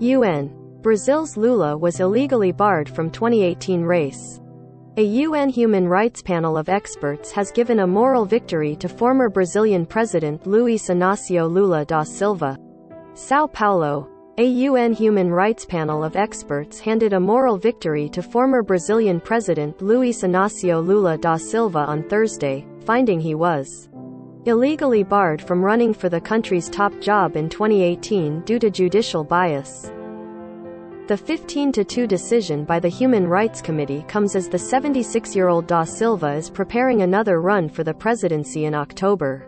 UN. Brazil's Lula was illegally barred from 2018 race. A UN human rights panel of experts has given a moral victory to former Brazilian President Luiz Inácio Lula da Silva. São Paulo. A UN human rights panel of experts handed a moral victory to former Brazilian President Luiz Inácio Lula da Silva on Thursday, finding he was illegally barred from running for the country's top job in 2018 due to judicial bias. The 15-2 decision by the Human Rights Committee comes as the 76-year-old da Silva is preparing another run for the presidency in October.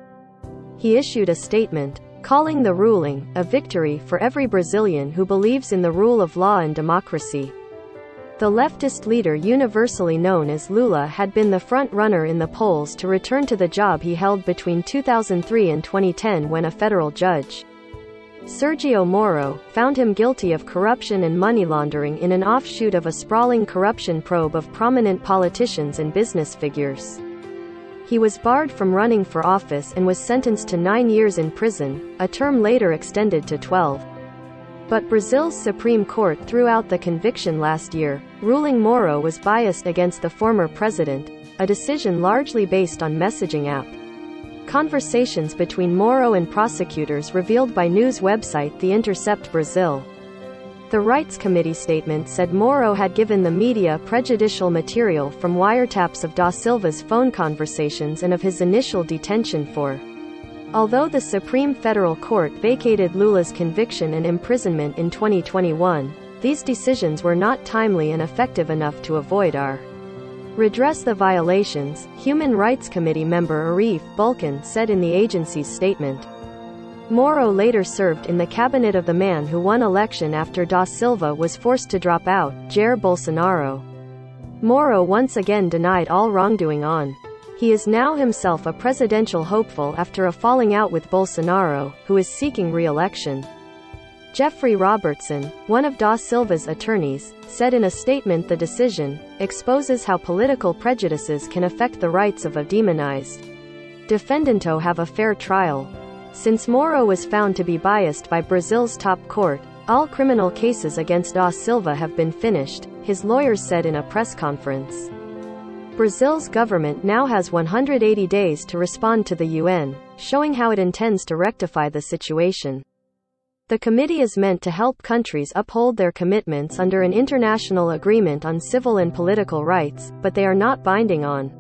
He issued a statement, calling the ruling a victory for every Brazilian who believes in the rule of law and democracy. The leftist leader, universally known as Lula, had been the front-runner in the polls to return to the job he held between 2003 and 2010 when a federal judge, Sergio Moro, found him guilty of corruption and money laundering in an offshoot of a sprawling corruption probe of prominent politicians and business figures. He was barred from running for office and was sentenced to 9 years in prison, a term later extended to 12. But Brazil's Supreme Court threw out the conviction last year, ruling Moro was biased against the former president, a decision largely based on messaging app conversations between Moro and prosecutors revealed by news website The Intercept Brazil. The Rights Committee statement said Moro had given the media prejudicial material from wiretaps of da Silva's phone conversations and of his initial detention for. Although the Supreme Federal Court vacated Lula's conviction and imprisonment in 2021, these decisions were not timely and effective enough to avoid or redress the violations, Human Rights Committee member Arif Bulkin said in the agency's statement. Moro later served in the cabinet of the man who won election after da Silva was forced to drop out, Jair Bolsonaro. Moro once again denied all wrongdoing on. He is now himself a presidential hopeful after a falling out with Bolsonaro, who is seeking re-election. Jeffrey Robertson, one of da Silva's attorneys, said in a statement the decision exposes how political prejudices can affect the rights of a demonized defendant to have a fair trial. Since Moro was found to be biased by Brazil's top court, all criminal cases against da Silva have been finished, his lawyers said in a press conference. Brazil's government now has 180 days to respond to the UN, showing how it intends to rectify the situation. The committee is meant to help countries uphold their commitments under an international agreement on civil and political rights, but they are not binding on